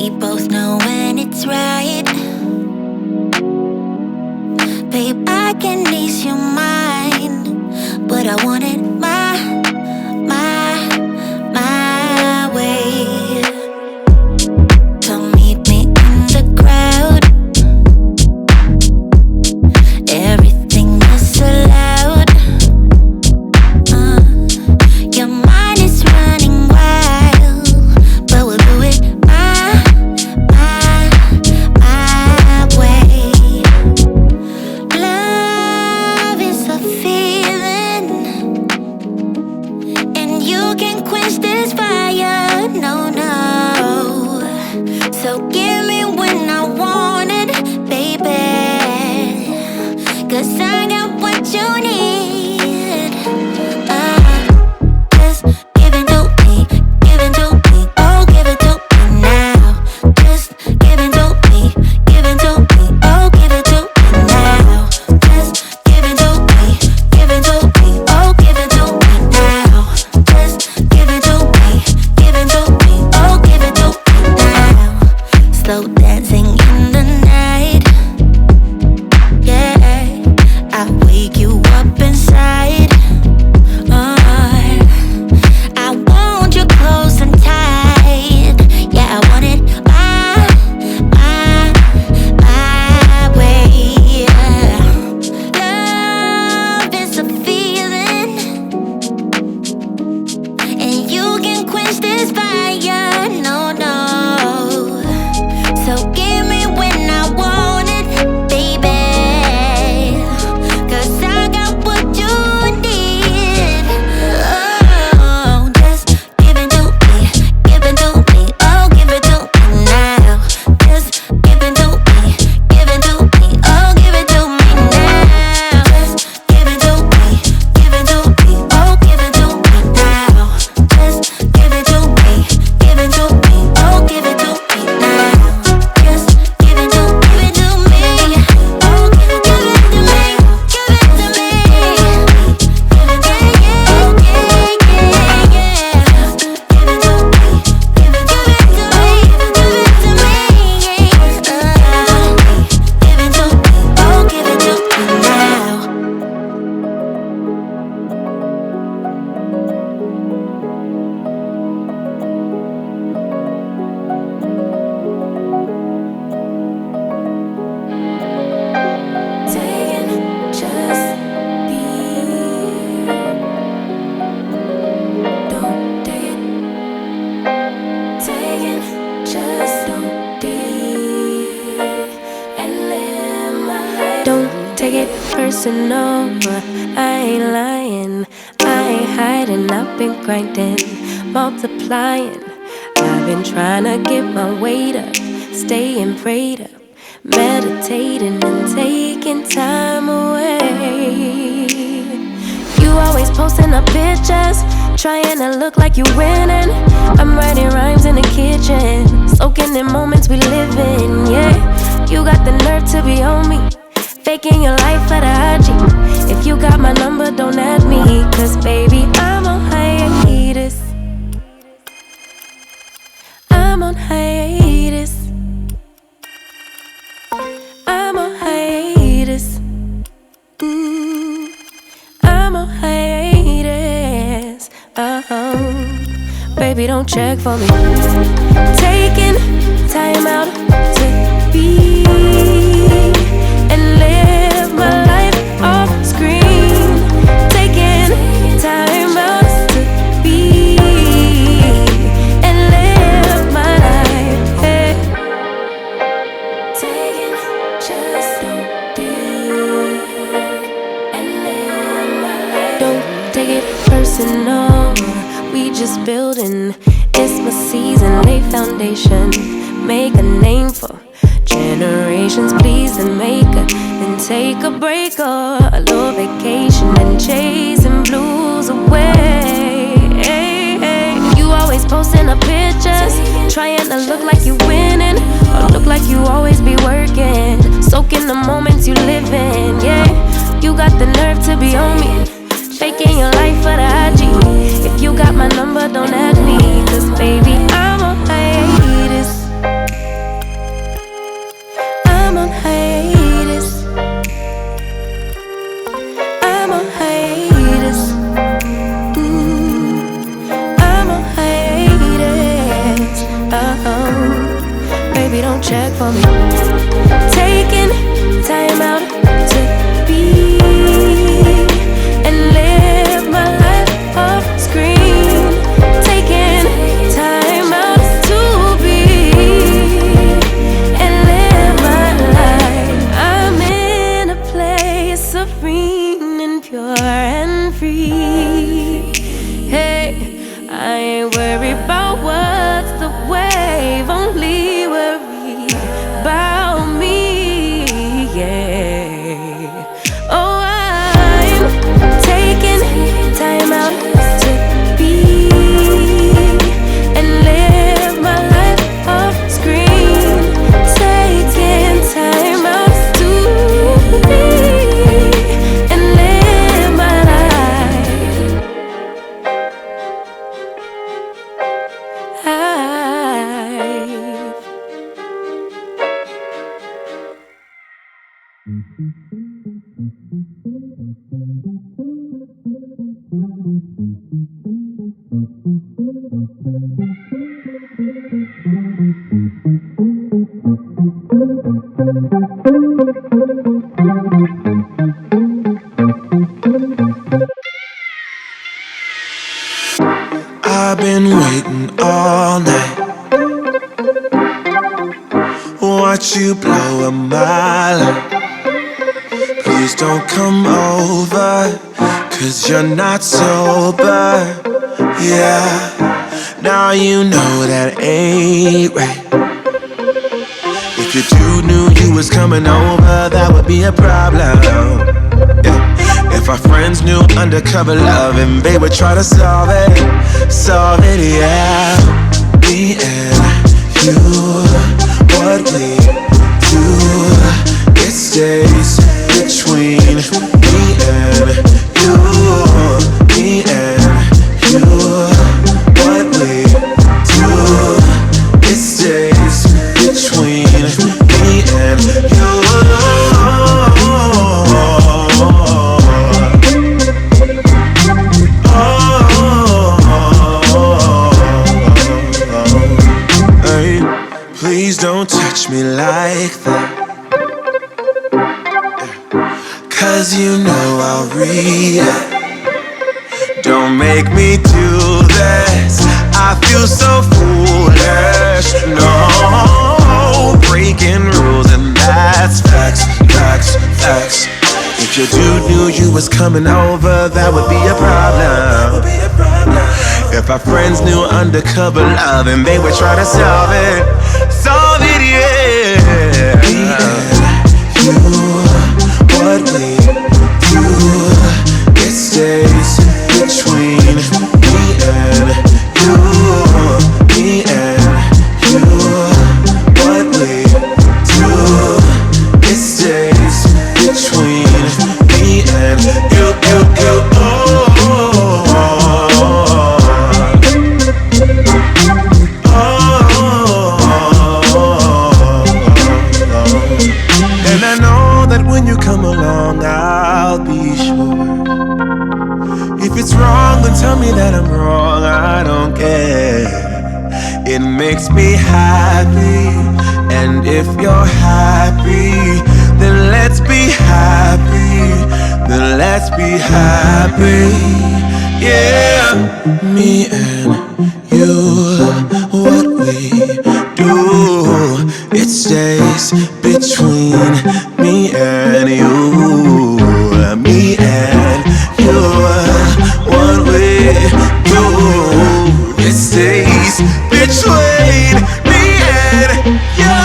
we both know when it's right. Babe, I can ease your mind, but I want it my way. So meet me in the crowd. Everything is allowed. Your mind is running wild, but we'll do it my way. Love is a feeling, and you can quench this fire. No. So give me when I want it, baby, 'cause I got what you need. Just give it to me, oh give it to me now. Just give it to me, oh give it to me now. Just give it to me, oh give it to me now. Just give it to me, oh give it to me now. Slow dancing in the night, yeah. I wake you up inside. I want you close and tight. Yeah, I want it my way. Love is a feeling, and you can quench this fire. No. So give me when I want it, baby, 'cause I got what you need. Oh, just give it to me, oh give it to me now. Just give it to me, oh give it to me now. Just give it to me, oh give it to me now. Just give it to me, oh give it to me now. Just give it to me, oh give it to me, give it to me. Don't take it personal, I ain't lying, I ain't hiding. I've been grinding, multiplying. I've been trying to get my weight up, staying prayed up, meditating and taking time away. You always posting up pictures, trying to look like you winning. I'm writing rhymes in the kitchen, soaking in moments we live in, yeah. You got the nerve to be on me, faking your life for the IG. If you got my number, don't add me, 'cause baby, I'm on hiatus. I'm on hiatus. I'm on hiatus. I'm on hiatus. Baby, don't check for me. Taking time out to be and live my life off screen. Taking time out to be and live my life, hey. Taking just don't deal and live my life. Don't take it personal, we just building. It's my season, lay foundation, make a name for generations, please, and make a, then take a break or a little vacation and chasing blues away. You always posting up pictures, trying to look like you winning, or look like you always be working, soaking the moments you live in, yeah. You got the nerve to be on me, faking your life for the IG. If you got my number, don't add me, 'cause baby, I'm on hiatus. Oh, baby, don't check for me. Taking time out to be and live my life off screen. Taking time out to be and live my life. I'm in a place serene and pure and free. Hey, I ain't worried about what's the wave, only worry about me, yeah. Oh, I'm taking time out to be and live my life off screen. Taking time out to be and live my life. I've been waiting all night. Watch you blow up my life. Please don't come over, 'cause you're not sober. Yeah, now you know that ain't right. If your dude knew you was coming over, that would be a problem. Yeah. If our friends knew undercover love and they would try to solve it, yeah. Me and you, what we do, it stays between me and you. Me and you, what we do, it stays between me and you. Please don't touch me like that, 'cause you know I'll react. Don't make me do this, I feel so foolish. No, breaking rules and that's facts, facts, facts. If your dude knew you was coming over, that would be a problem. If our friends knew undercover love and they would try to solve it, yeah. Me and you, what we do, it stays between me and you. Me and you, what we do, it stays between me and you, you, you. And I know that when you come along, I'll be sure. If it's wrong, then tell me that I'm wrong, I don't care. It makes me happy, and if you're happy, then let's be happy, then let's be happy, yeah. Me and you, what we do, it stays between me and you. Me and you, what we do, it stays between me and you.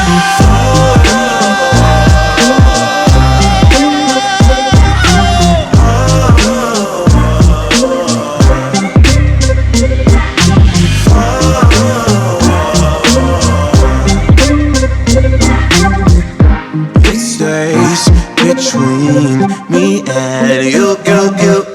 It stays between me and you, you, you.